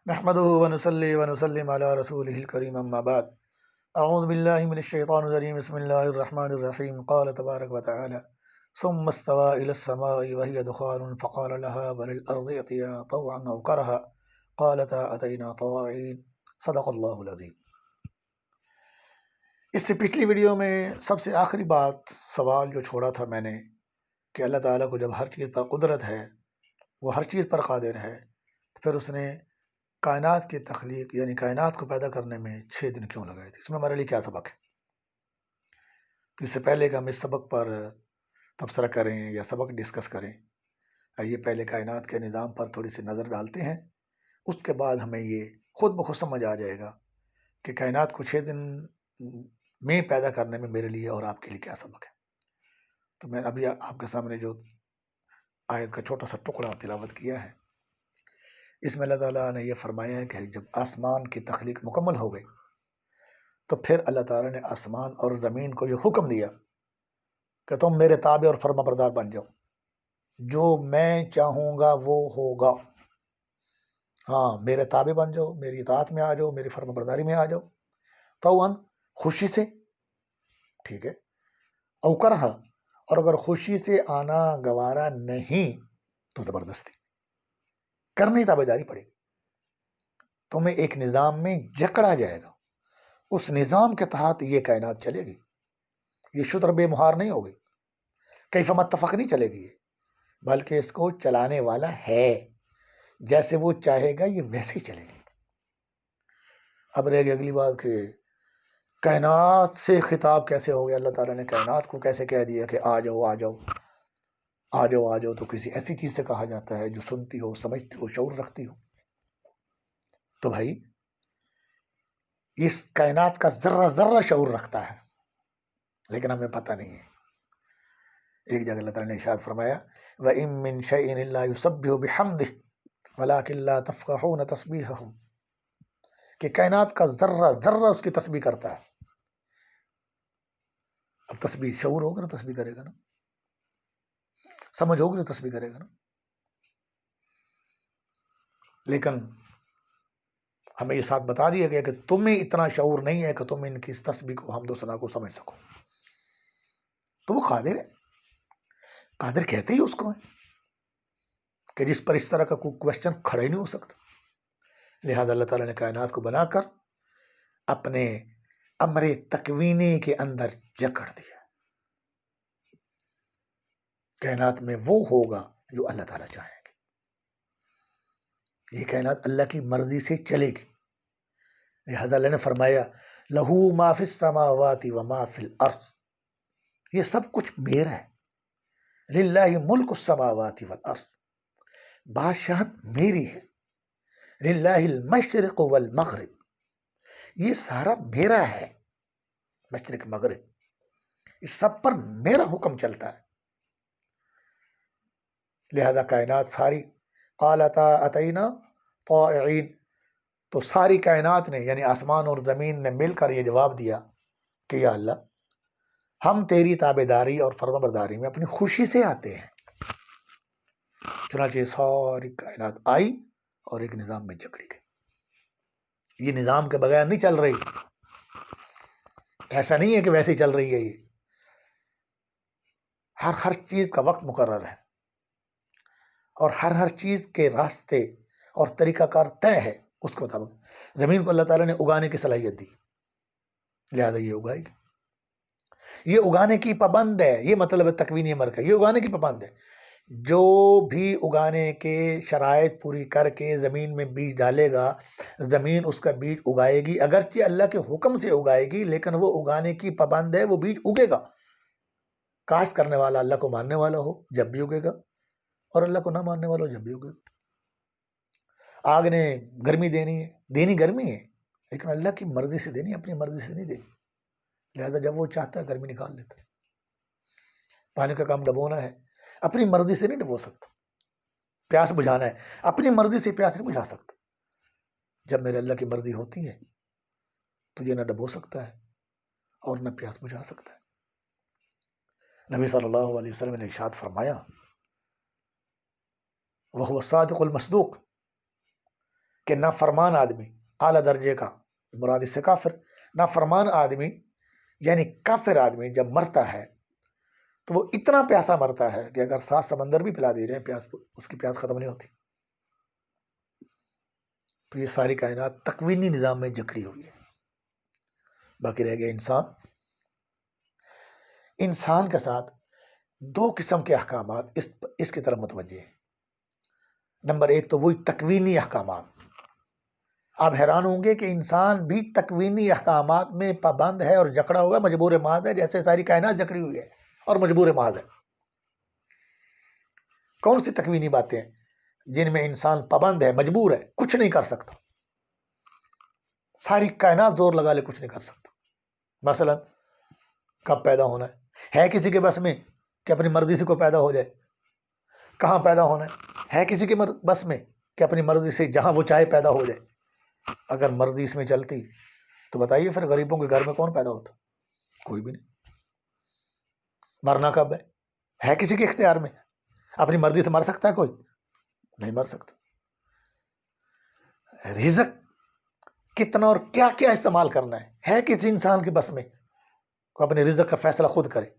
نحمده ونصلي ونسلم على رسوله الكريم أما بعد أعوذ بالله من الشيطان الرجيم بسم الله الرحمن الرحيم قال تبارك وتعالى ثم استوى إلى السماء وهي دخان فقال لها وللأرض ائتيا طوعا أو كرها قالتا أتينا طائعين صدق اللہ العظیم۔ اس سے پچھلی ویڈیو میں سب سے آخری بات سوال جو چھوڑا تھا میں نے کہ اللہ تعالیٰ کو جب ہر چیز پر قدرت ہے، وہ ہر چیز پر قادر ہے، تو پھر اس نے کائنات کی تخلیق یعنی کائنات کو پیدا کرنے میں 6 دن کیوں لگائے تھے؟ اس میں ہمارے لیے کیا سبق ہے؟ تو اس سے پہلے کہ ہم اس سبق پر تبصرہ کریں یا سبق ڈسکس کریں، آئیے پہلے کائنات کے نظام پر تھوڑی سی نظر ڈالتے ہیں، اس کے بعد ہمیں یہ خود بخود سمجھ آ جائے گا کہ کائنات کو 6 دن میں پیدا کرنے میں میرے لیے اور آپ کے لیے کیا سبق ہے۔ تو میں ابھی آپ کے سامنے جو آیت کا چھوٹا سا ٹکڑا تلاوت کیا ہے، اس میں اللہ تعالیٰ نے یہ فرمایا ہے کہ جب آسمان کی تخلیق مکمل ہو گئی تو پھر اللہ تعالیٰ نے آسمان اور زمین کو یہ حکم دیا کہ تم میرے تابع اور فرما بردار بن جاؤ، جو میں چاہوں گا وہ ہوگا۔ ہاں، میرے تابع بن جاؤ، میری اطاعت میں آ جاؤ، میری فرما برداری میں آ جاؤ، طوعاً خوشی سے، ٹھیک ہے، او کرہا، اور اگر خوشی سے آنا گوارا نہیں تو زبردستی کرنی تابع داری پڑے گی، تمہیں ایک نظام میں جکڑا جائے گا، اس نظام کے تحت یہ کائنات چلے گی، یہ شتر بے مہار نہیں ہوگی، کیف متفق نہیں چلے گی، بلکہ اس کو چلانے والا ہے، جیسے وہ چاہے گا یہ ویسے ہی چلے گی۔ اب رہ گئی اگلی بات کہ کائنات سے خطاب کیسے ہو گیا، اللہ تعالیٰ نے کائنات کو کیسے کہہ دیا کہ آ جاؤ آ جاؤ آ جاؤ آ جاؤ، تو کسی ایسی چیز سے کہا جاتا ہے جو سنتی ہو، سمجھتی ہو، شعور رکھتی ہو۔ تو بھائی اس کائنات کا ذرہ ذرہ شعور رکھتا ہے، لیکن ہمیں پتہ نہیں ہے۔ ایک جگہ اللہ تعالیٰ نے ارشاد فرمایا وَإِن مِّن شَيْءٍ إِلَّا يُسَبِّحُ بِحَمْدِهِ وَلَٰكِن لَّا تَفْقَهُونَ تَسْبِيحَهُمْ، کہ کائنات کا ذرہ ذرہ اس کی تسبیح کرتا ہے۔ اب تسبیح شعور ہوگا نا تسبیح کرے گا نا، سمجھ ہوگی تو تسبیح کرے گا نا، لیکن ہمیں یہ ساتھ بتا دیا گیا کہ تمہیں اتنا شعور نہیں ہے کہ تم ان کی اس تسبیح کو، حمد و ثنا کو سمجھ سکو، تو وہ قادر ہے۔ قادر کہتے ہی اس کو ہے کہ جس پر اس طرح کا کوئی کوشچن کھڑا ہی نہیں ہو سکتا۔ لہذا اللہ تعالیٰ نے کائنات کو بنا کر اپنے امر تکوینی کے اندر جکڑ دیا۔ کائنات میں وہ ہوگا جو اللہ تعالیٰ چاہیں گے، یہ کائنات اللہ کی مرضی سے چلے گی۔ لہذا اللہ نے فرمایا لہو ما فی السماوات و ما فی الارض، یہ سب کچھ میرا ہے، للہ ملک السماوات والارض، بادشاہت میری ہے، للہ المشرق والمغرب، یہ سارا میرا ہے، مشرق مغرب، اس سب پر میرا حکم چلتا ہے۔ لہذا کائنات ساری قالتا اتینا طائعین، تو ساری کائنات نے یعنی آسمان اور زمین نے مل کر یہ جواب دیا کہ یا اللہ ہم تیری تابع داری اور فرما برداری میں اپنی خوشی سے آتے ہیں۔ چنانچہ ساری کائنات آئی اور ایک نظام میں جکڑی گئی۔ یہ نظام کے بغیر نہیں چل رہی، ایسا نہیں ہے کہ ویسے ہی چل رہی ہے، یہ ہر چیز کا وقت مقرر ہے، اور ہر چیز کے راستے اور طریقہ کار طے ہے اس کے مطابق۔ زمین کو اللہ تعالیٰ نے اگانے کی صلاحیت دی، لہذا یہ اگائے گی، یہ اگانے کی پابند ہے، یہ مطلب ہے تکوینی امر کا، یہ اگانے کی پابند ہے۔ جو بھی اگانے کے شرائط پوری کر کے زمین میں بیج ڈالے گا، زمین اس کا بیج اگائے گی، اگرچہ اللہ کے حکم سے اگائے گی، لیکن وہ اگانے کی پابند ہے، وہ بیج اگے گا۔ کاشت کرنے والا اللہ کو ماننے والا ہو جب بھی اگے گا، اور اللہ کو نہ ماننے والا ہو جب بھی اگے گا۔ آگ نے گرمی دینی گرمی ہے، لیکن اللہ کی مرضی سے دینی، اپنی مرضی سے نہیں دینی، لہذا جب وہ چاہتا ہے گرمی نکال لیتا ہے۔ پانی کا کام ڈبونا ہے، اپنی مرضی سے نہیں ڈبو سکتا۔ پیاس بجھانا ہے، اپنی مرضی سے پیاس نہیں بجھا سکتا۔ جب میرے اللہ کی مرضی ہوتی ہے تو یہ نہ ڈبو سکتا ہے اور نہ پیاس بجھا سکتا ہے۔ نبی صلی اللہ علیہ وسلم نے ارشاد فرمایا وَهُوَ الصَّادِقُ الْمَصْدُوقُ، کہ نافرمان آدمی اعلیٰ درجے کا، مراد اس سے کافر، نافرمان آدمی یعنی کافر آدمی جب مرتا ہے تو وہ اتنا پیاسا مرتا ہے کہ اگر 7 سمندر بھی پلا دی جائیں پیاس، اس کی پیاس ختم نہیں ہوتی۔ تو یہ ساری کائنات تکوینی نظام میں جکڑی ہوئی ہے۔ باقی رہ گیا انسان۔ انسان کے ساتھ 2 قسم کے احکامات اس کی طرف متوجہ ہیں۔ نمبر 1 تو وہی تکوینی احکامات۔ آپ حیران ہوں گے کہ انسان بھی تکوینی احکامات میں پابند ہے اور جکڑا ہوا ہے، مجبور محض ہے، جیسے ساری کائنات جکڑی ہوئی ہے اور مجبور محض ہے۔ کون سی تکوینی باتیں ہیں جن میں انسان پابند ہے، مجبور ہے، کچھ نہیں کر سکتا؟ ساری کائنات زور لگا لے کچھ نہیں کر سکتا۔ مثلا کب پیدا ہونا ہے کسی کے بس میں کہ اپنی مرضی سے کوئی پیدا ہو جائے؟ کہاں پیدا ہونا ہے کسی کے بس میں کہ اپنی مرضی سے جہاں وہ چاہے پیدا ہو جائے؟ اگر مرضی اس میں چلتی تو بتائیے پھر غریبوں کے گھر میں کون پیدا ہوتا؟ کوئی بھی نہیں۔ مرنا کب ہے کسی کے اختیار میں؟ اپنی مرضی سے مر سکتا ہے کوئی؟ نہیں مر سکتا۔ رزق کتنا اور کیا کیا استعمال کرنا ہے کسی انسان کے بس میں کو اپنے رزق کا فیصلہ خود کرے؟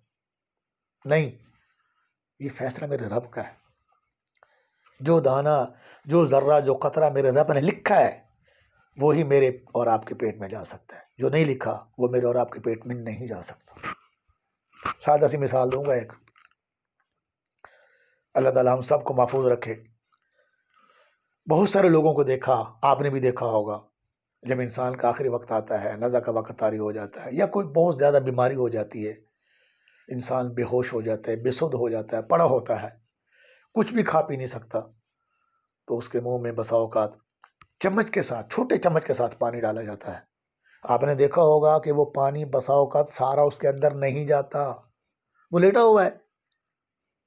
نہیں، یہ فیصلہ میرے رب کا ہے۔ جو دانہ، جو ذرہ، جو قطرہ میرے رب نے لکھا ہے وہی میرے اور آپ کے پیٹ میں جا سکتا ہے، جو نہیں لکھا وہ میرے اور آپ کے پیٹ میں نہیں جا سکتا۔ سادہ سی مثال دوں گا ایک، اللہ تعالیٰ ہم سب کو محفوظ رکھے۔ بہت سارے لوگوں کو دیکھا، آپ نے بھی دیکھا ہوگا، جب انسان کا آخری وقت آتا ہے، نزع کا وقت طاری ہو جاتا ہے یا کوئی بہت زیادہ بیماری ہو جاتی ہے، انسان بے ہوش ہو جاتا ہے، بے سدھ ہو جاتا ہے، پڑا ہوتا ہے، کچھ بھی کھا پی نہیں سکتا، تو اس کے منہ میں بسا اوقات چمچ کے ساتھ، چھوٹے چمچ کے ساتھ پانی ڈالا جاتا ہے۔ آپ نے دیکھا ہوگا کہ وہ پانی بسا اوقات سارا اس کے اندر نہیں جاتا، وہ لیٹا ہوا ہے،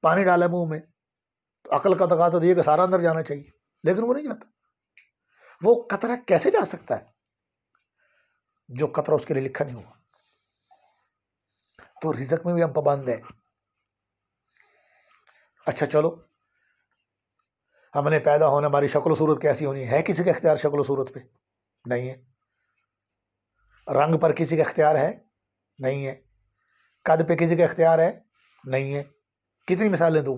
پانی ڈالا منہ میں، تو عقل کا تقاضا تو یہ کہ سارا اندر جانا چاہیے، لیکن وہ نہیں جاتا۔ وہ قطرہ کیسے جا سکتا ہے جو قطرہ اس کے لیے لکھا نہیں ہوا؟ تو رزق میں بھی ہم پابند ہیں۔ اچھا چلو، ہم نے پیدا ہونا، ہماری شکل و صورت کیسی ہونی ہے کسی کا اختیار شکل و صورت پہ؟ نہیں ہے۔ رنگ پر کسی کا اختیار ہے؟ نہیں ہے۔ قد پہ کسی کا اختیار ہے؟ نہیں ہے۔ کتنی مثالیں دوں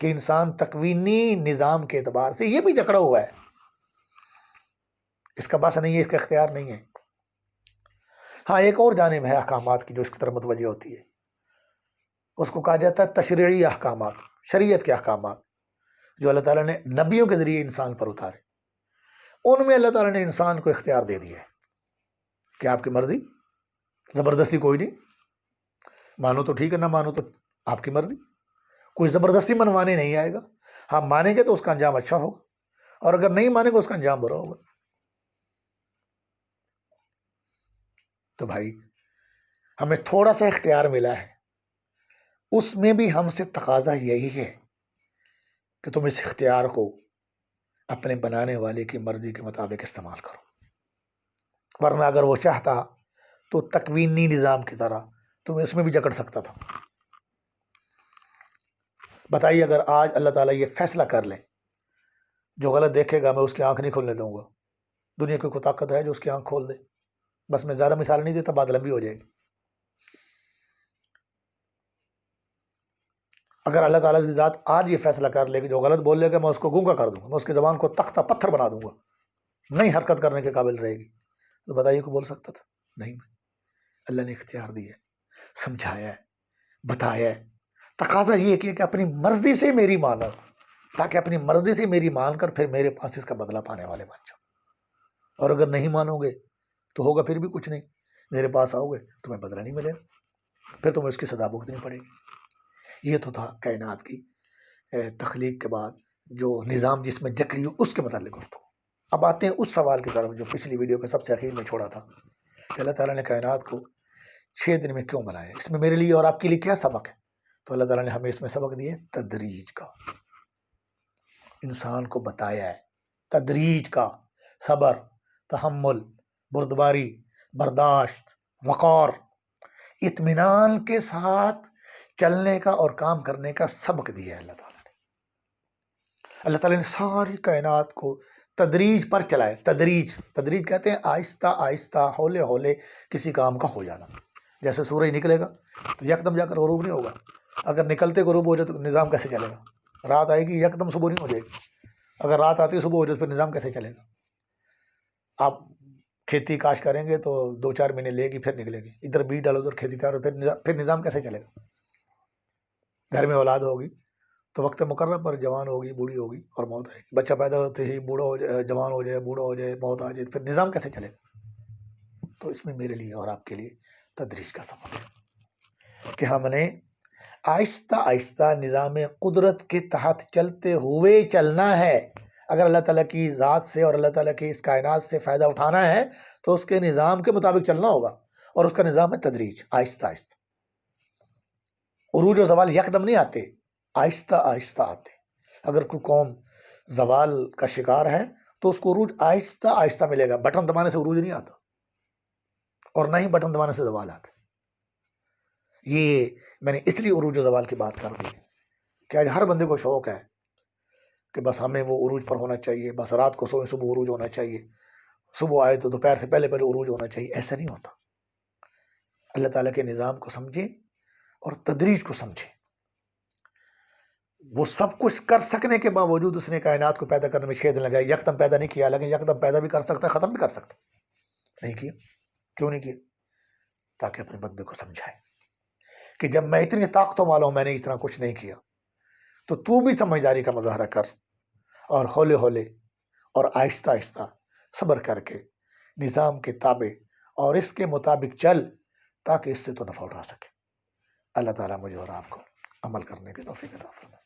کہ انسان تکوینی نظام کے اعتبار سے یہ بھی جکڑا ہوا ہے، اس کا بس نہیں ہے، اس کا اختیار نہیں ہے۔ ہاں ایک اور جانب ہے احکامات کی جو اس کی طرف متوجہ ہوتی ہے، اس کو کہا جاتا ہے تشریعی احکامات، شریعت کے احکامات جو اللہ تعالیٰ نے نبیوں کے ذریعے انسان پر اتارے۔ ان میں اللہ تعالیٰ نے انسان کو اختیار دے دیا ہے کہ آپ کی مرضی، زبردستی کوئی نہیں، مانو تو ٹھیک ہے، نہ مانو تو آپ کی مرضی، کوئی زبردستی منوانے نہیں آئے گا۔ ہاں مانیں گے تو اس کا انجام اچھا ہوگا، اور اگر نہیں مانیں گے اس کا انجام برا ہوگا۔ تو بھائی ہمیں تھوڑا سا اختیار ملا ہے، اس میں بھی ہم سے تقاضا یہی ہے کہ تم اس اختیار کو اپنے بنانے والے کی مرضی کے مطابق استعمال کرو، ورنہ اگر وہ چاہتا تو تکوینی نظام کی طرح تم اس میں بھی جکڑ سکتا تھا۔ بتائیے اگر آج اللہ تعالیٰ یہ فیصلہ کر لے جو غلط دیکھے گا میں اس کی آنکھ نہیں کھولنے دوں گا، دنیا کی کوئی طاقت ہے جو اس کی آنکھ کھول دے؟ بس میں زیادہ مثال نہیں دیتا، بات لمبی ہو جائے گی۔ اگر اللہ تعالیٰ کی ذات آج یہ فیصلہ کر لے کہ جو غلط بول لے گا میں اس کو گونگا کر دوں گا، میں اس کی زبان کو تختہ پتھر بنا دوں گا، نہیں حرکت کرنے کے قابل رہے گی، تو بتائیے کو بول سکتا تھا؟ نہیں۔ اللہ نے اختیار دیا ہے، سمجھایا ہے، بتایا ہے، تقاضا یہ کیا کہ اپنی مرضی سے میری مانو، تاکہ اپنی مرضی سے میری مان کر پھر میرے پاس اس کا بدلہ پانے والے بن جاؤ، اور اگر نہیں مانو گے تو ہوگا پھر بھی کچھ نہیں، میرے پاس آؤ گے تمہیں بدلہ نہیں ملے گا، پھر تمہیں اس کی سزا بھگتنی پڑے گی۔ یہ تو تھا کائنات کی تخلیق کے بعد جو نظام جس میں جکڑی اس کے متعلق گفتگو۔ اب آتے ہیں اس سوال کی طرف جو پچھلی ویڈیو کے سب سے اخیر میں چھوڑا تھا کہ اللہ تعالیٰ نے کائنات کو 6 دن میں کیوں بنایا، اس میں میرے لیے اور آپ کے لیے کیا سبق ہے؟ تو اللہ تعالیٰ نے ہمیں اس میں سبق دیے تدریج کا، انسان کو بتایا ہے تدریج کا، صبر، تحمل، بردباری، برداشت، وقار، اطمینان کے ساتھ چلنے کا اور کام کرنے کا سبق دیا ہے اللہ تعالیٰ نے۔ اللہ تعالیٰ نے ساری کائنات کو تدریج پر چلائے. تدریج کہتے ہیں آہستہ آہستہ ہولے ہولے کسی کام کا ہو جانا. جیسے سورج نکلے گا تو یکدم جا کر غروب نہیں ہوگا. اگر نکلتے غروب ہو جائے تو نظام کیسے چلے گا؟ رات آئے گی یکدم صبح نہیں ہو جائے گی. اگر رات آتی ہے صبح ہو جائے تو پھر نظام کیسے چلے گا؟ آپ کھیتی کاش کریں گے تو 2-4 مہینے لے گی پھر نکلے گی. ادھر بیج ڈالو ادھر کھیتی تیار ہو پھر نظام کیسے چلے گا؟ گھر میں اولاد ہوگی تو وقت مقرر پر جوان ہوگی بوڑھی ہوگی اور موت آئے گی. بچہ پیدا ہوتے ہی بوڑھا ہو جائے جوان ہو جائے بوڑھا ہو جائے موت آ جائے پھر نظام کیسے چلے گا؟ تو اس میں میرے لیے اور آپ کے لیے تدریج کا سبق ہے کہ ہم نے آہستہ آہستہ نظام قدرت کے تحت چلتے ہوئے چلنا ہے. اگر اللہ تعالیٰ کی ذات سے اور اللہ تعالیٰ کی اس کائنات سے فائدہ اٹھانا ہے تو اس کے نظام کے مطابق چلنا ہوگا. اور اس کا نظام ہے تدریج، آہستہ آہستہ. عروج و زوال یکدم نہیں آتے، آہستہ آہستہ آتے. اگر کوئی قوم زوال کا شکار ہے تو اس کو عروج آہستہ آہستہ ملے گا. بٹن دبانے سے عروج نہیں آتا اور نہ ہی بٹن دبانے سے زوال آتا. یہ میں نے اس لیے عروج و زوال کی بات کر دی کہ آج ہر بندے کو شوق ہے کہ بس ہمیں وہ عروج پر ہونا چاہیے، بس رات کو سوئیں صبح عروج ہونا چاہیے، صبح آئے تو دوپہر سے پہلے عروج ہونا چاہیے. ایسا نہیں ہوتا. اللہ تعالیٰ کے نظام کو سمجھیں اور تدریج کو سمجھیں. وہ سب کچھ کر سکنے کے باوجود اس نے کائنات کو پیدا کرنے میں 6 دن لگائے. یکدم پیدا نہیں کیا، لیکن یکدم پیدا بھی کر سکتا ہے ختم بھی کر سکتا. نہیں کیا. کیوں نہیں کیا؟ تاکہ اپنے بندے کو سمجھائے کہ جب میں اتنی طاقتوں والا ہوں میں نے اس طرح کچھ نہیں کیا، تو بھی سمجھداری کا مظاہرہ کر اور ہولے ہولے اور آہستہ آہستہ صبر کر کے نظام کے تابع اور اس کے مطابق چل تاکہ اس سے تو نفع اٹھا سکے. اللہ تعالیٰ مجھے اور آپ کو عمل کرنے کی توفیق عطا فرمائے.